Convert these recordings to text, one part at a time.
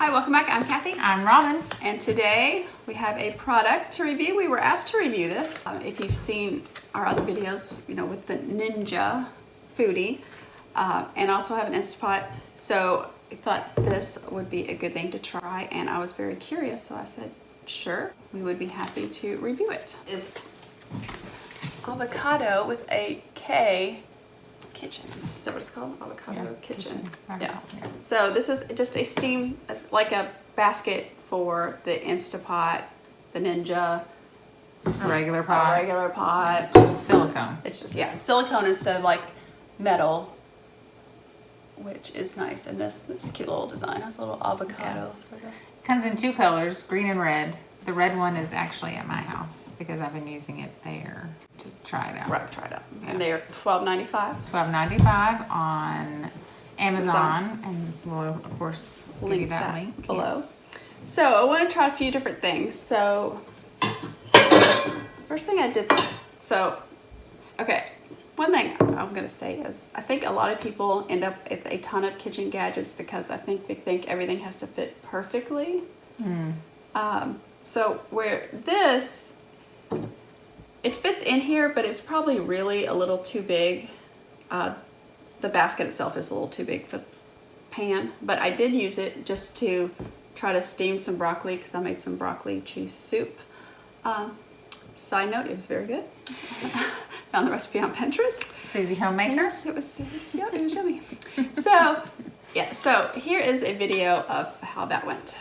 Hi, welcome back. I'm Kathy. I'm Robin. And today we have a product to review. We were asked to review this. If you've seen our other videos, you know, with the Ninja Foodie, and also have an Instapot. So I thought this would be a good thing to try, and I was very curious, so I said, sure, we would be happy to review it. It's Avokado with a K kitchen. Is that what it's called? Avokado kitchen. Yeah. So this is just a steam, like a basket for the Instapot, the Ninja. A regular pot. A regular pot. It's just silicone. It's just, yeah, silicone instead of like metal, which is nice. And this is a cute little design. It has a little avocado. Yeah. Comes in two colors, green and red. The red one is actually at my house because I've been using it there to try it out. Right, try it out. Yeah. And they are $12.95. $12.95 on Amazon, and we'll of course give you that link below. Yes. So I want to try a few different things. So first thing I did, okay, one thing I'm going to say is I think a lot of people end up with a ton of kitchen gadgets because I think they think everything has to fit perfectly. So where this, it fits in here, but it's probably really a little too big. The basket itself is a little too big for the pan, but I did use it just to try to steam some broccoli because I made some broccoli cheese soup. Side note, it was very good. Found the recipe on Pinterest. Susie Homemaker. Yes, it was yummy. So, yeah, so here is a video of how that went.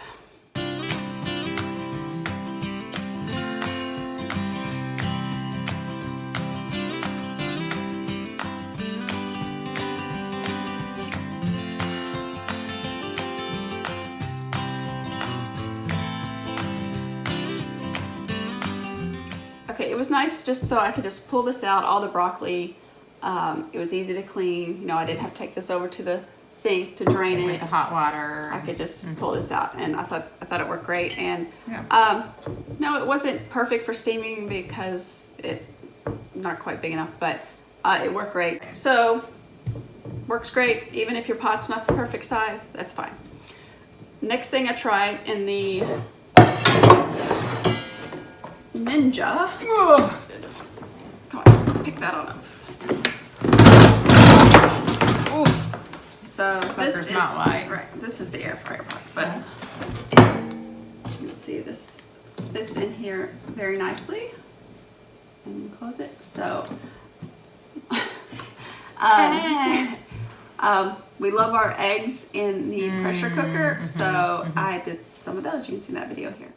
Okay, it was nice just so I could just pull this out, all the broccoli. It was easy to clean. You know, I didn't have to take this over to the sink to drain it. With the hot water. I could just pull this out, and I thought it worked great. And yeah. No, it wasn't perfect for steaming because it not quite big enough, but it worked great. So works great even if your pot's not the perfect size. That's fine. Next thing I tried in the Ninja. Come on, just pick that on up. So this is not light. Right. This is the air fryer pot, but you can see this fits in here very nicely. And close it. So we love our eggs in the pressure cooker, so I did some of those. You can see that video here.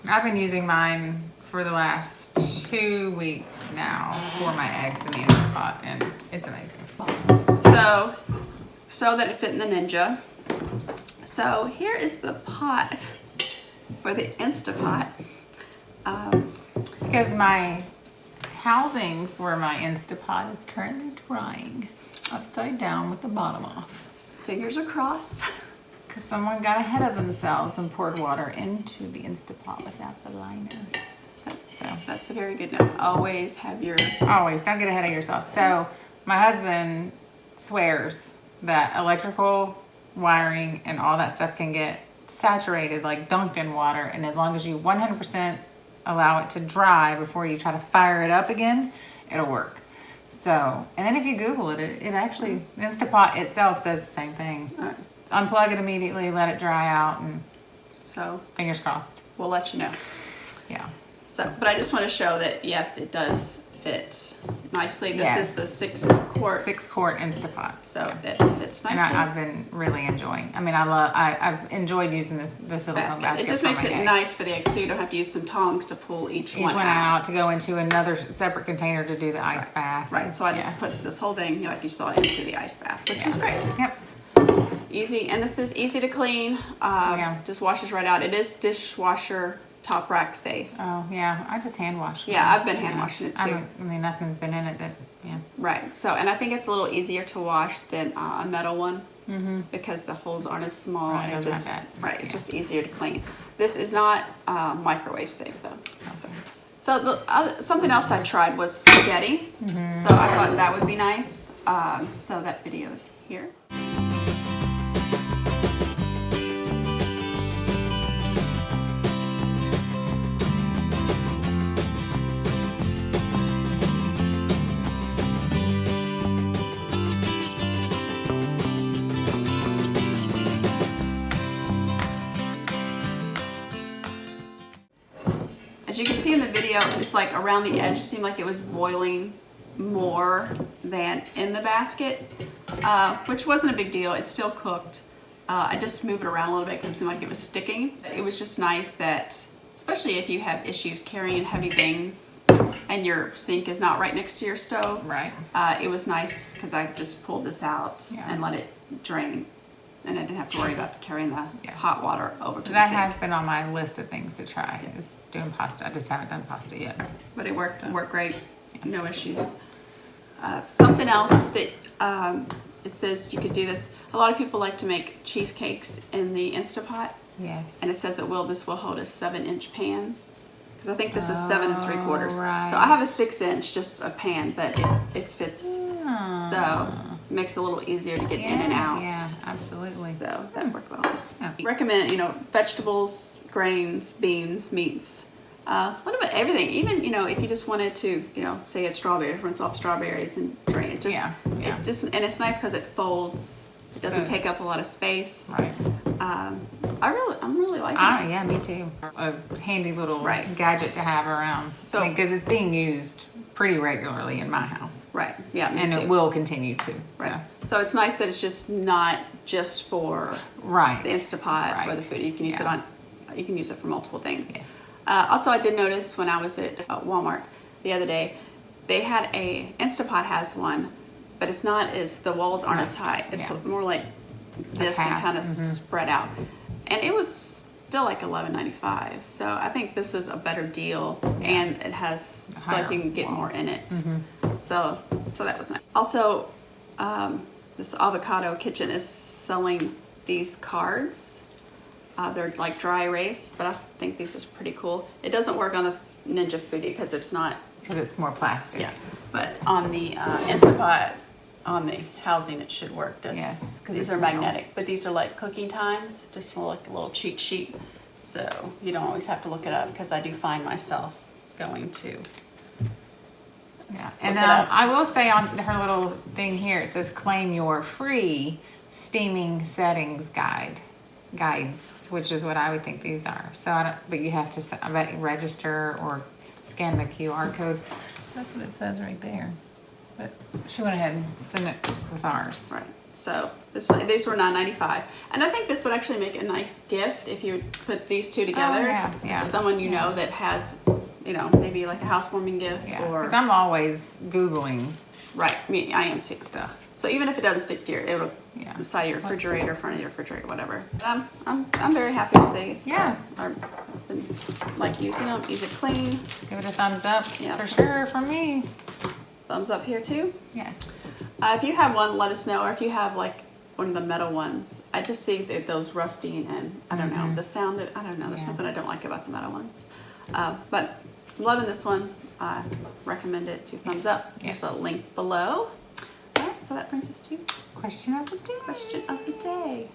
I've been using mine for the last 2 weeks now for my eggs in the Instapot, and it's amazing. So that it fit in the Ninja. So here is the pot for the Instapot. Because my housing for my Instapot is currently drying upside down with the bottom off. Fingers are crossed. Because someone got ahead of themselves and poured water into the Instapot without the liner. So that's a very good note. Always have your... Always, don't get ahead of yourself. So my husband swears that electrical wiring and all that stuff can get saturated, like dunked in water, and as long as you 100% allow it to dry before you try to fire it up again, it'll work. So, and then if you Google it, it actually, the Instapot itself says the same thing. All right. Unplug it immediately, let it dry out, and so fingers crossed. We'll let you know. Yeah. So, but I just want to show that yes, it does fit nicely. This Yes. is the 6-quart. 6-quart Instapot. So yeah. it fits nicely. And I've been really enjoying. I mean, I've enjoyed using this silicone basket. It just makes it nice for the eggs, so you don't have to use some tongs to pull each one out to go into another separate container to do the ice bath. Right. So I just put this whole thing, like you saw, into the ice bath, which is great. Yep. easy, and this is easy to clean. Just washes right out. It is dishwasher top rack safe. Oh, yeah. I just hand wash. Yeah, I've been hand washing it too. I mean, nothing's been in it that, yeah. Right. So, and I think it's a little easier to wash than a metal one because the holes aren't as small. Right, and not bad. it's just easier to clean. This is not microwave safe though. So something else I tried was spaghetti. So I thought that would be nice. So that video is here. As you can see in the video, it's like around the edge, it seemed like it was boiling more than in the basket, which wasn't a big deal. It still cooked. I just moved it around a little bit because it seemed like it was sticking. It was just nice that, especially if you have issues carrying heavy things and your sink is not right next to your stove. Right. It was nice because I just pulled this out and let it drain. And I didn't have to worry about carrying the hot water over to the That sink. has been on my list of things to try. It was doing pasta. I just haven't done pasta yet. But it worked great. No issues. Something else that it says you could do this. A lot of people like to make cheesecakes in the Instapot. Yes. And it says this will hold a 7-inch pan. Because I think this is 7 3/4. Right. So I have a 6-inch, just a pan, but it fits. So it makes it a little easier to get in and out. Yeah, absolutely. So that worked well. Yeah. Recommend, vegetables, grains, beans, meats, a little bit of everything. Even, if you just wanted to, say you had strawberries, rinse off strawberries and drain it. And it's nice because it folds. It doesn't take up a lot of space. Right. I'm really liking it. Yeah, me too. A handy little gadget to have around. So, because it's being used pretty regularly in my house. Right. Yeah. Me and too. it will continue to. Right. So it's nice that it's just not just for the Instapot or the Foodie. You can use it on. You can use it for multiple things. Yes. Also, I did notice when I was at Walmart the other day, they had Instapot has one, but it's not as the walls aren't as high. It's more like this and kind of spread out, and it was still like $11.95. So I think this is a better deal, and it has like you can get more in it. So that was nice. Also, this Avokado Kitchen is selling these cards. They're like dry erase, but I think these is pretty cool. It doesn't work on the Ninja Foodie because it's not. Because it's more plastic. Yeah, but on the Instapot, on the housing, it should work. Yes. These are magnetic, but these are like cooking times, just like a little cheat sheet. So you don't always have to look it up because I do find myself going to. Yeah, and I will say on her little thing here, it says claim your free steaming settings guides, which is what I would think these are. So but you have to register or scan the QR code. That's what it says right there. But she went ahead and sent it with ours. Right. So these were $9.95, and I think this would actually make a nice gift if you put these two together. Oh, yeah. For someone you know that has, maybe like a housewarming gift. Yeah. Or because I'm always Googling. Right. I am too. Stuff. So even if it doesn't stick to it'll side of your refrigerator, front of your refrigerator, whatever. But I'm very happy with these. Yeah. I've been like using them, easy to clean. Give it a thumbs up. Yeah. For sure from me. Thumbs up here too. Yes. If you have one, let us know. Or if you have like one of the metal ones, I just see those rusting and I don't know the sound. I don't know. There's something I don't like about the metal ones. But I'm loving this one. I recommend it. 2 thumbs up. Yes. There's a link below. All right, so that brings us to Question of the day. question of the day.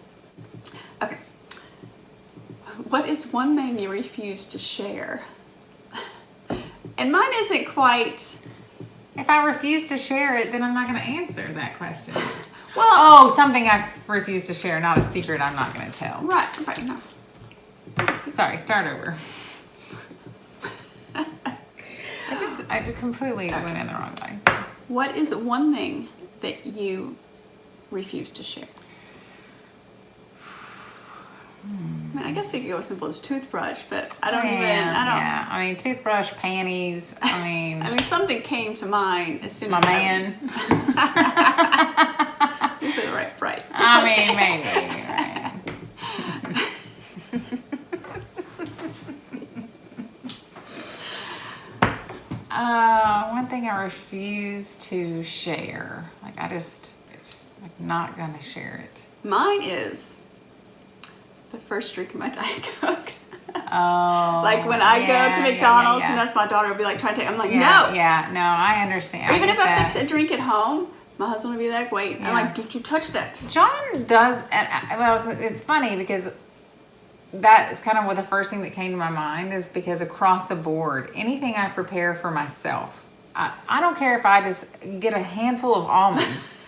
Okay. What is one thing you refuse to share? And mine isn't quite. If I refuse to share it, then I'm not going to answer that question. Well, Something I refuse to share, not a secret I'm not going to tell. right, no. Sorry, start over. I just completely went in the wrong way. What is one thing that you refuse to share? I mean, I guess we could go as simple as toothbrush, but I don't. Yeah, I mean, toothbrush, panties. I mean, something came to mind as soon my as man. You put the right price. I I mean, maybe, right. One thing I refuse to share. Like, not gonna share it. Mine is the first drink of my Diet Coke. Oh. Like when I go to McDonald's and that's my daughter will be like trying to take, I'm like, no. Yeah, no, I understand. Or even if I fix a drink at home, my husband would be like, wait. I'm like, don't you touch that. John does, and well, it's funny because that is kind of what the first thing that came to my mind is because across the board, anything I prepare for myself, I don't care if I just get a handful of almonds.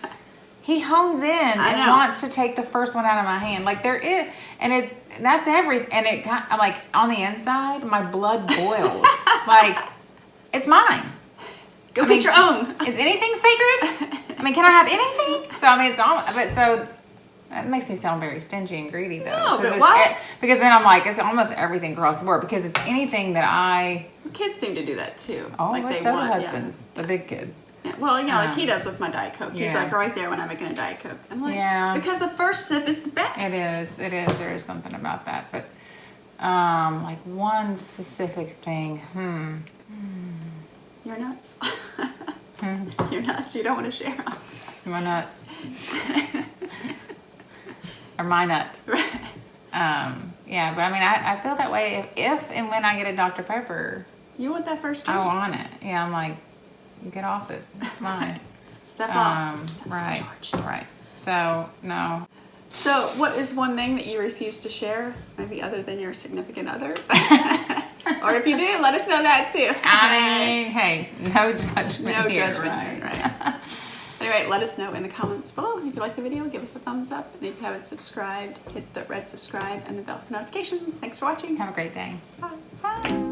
He hones in and wants to take the first one out of my hand. Like there is, and that's everything. And I'm like on the inside, my blood boils. Like it's mine. Go get your own. Is anything sacred? I mean, can I have anything? So I mean, it's all. But so that makes me sound very stingy and greedy, though. No, but why? Because then I'm like, it's almost everything across the board. Because it's anything that I. Kids seem to do that too. Oh, like they want husbands. The big kid. Yeah, well, you know, like he does with my Diet Coke. He's like right there when I'm making a Diet Coke. I'm like, because the first sip is the best. It is. There is something about that. But like one specific thing. You're nuts. You're nuts. You don't want to share them. My nuts. Or my nuts. Right. Yeah, but I mean, I feel that way if and when I get a Dr. Pepper. You want that first drink? I want it. Yeah, I'm like, get off it. It's mine. Step off. Step right. off, George. Right. So, no. So, what is one thing that you refuse to share? Maybe other than your significant other? Or if you do, let us know that too. I mean, hey, no judgment no here. Judgment right? Anyway, let us know in the comments below. If you like the video, give us a thumbs up. And if you haven't subscribed, hit the red subscribe and the bell for notifications. Thanks for watching. Have a great day. Bye. Bye.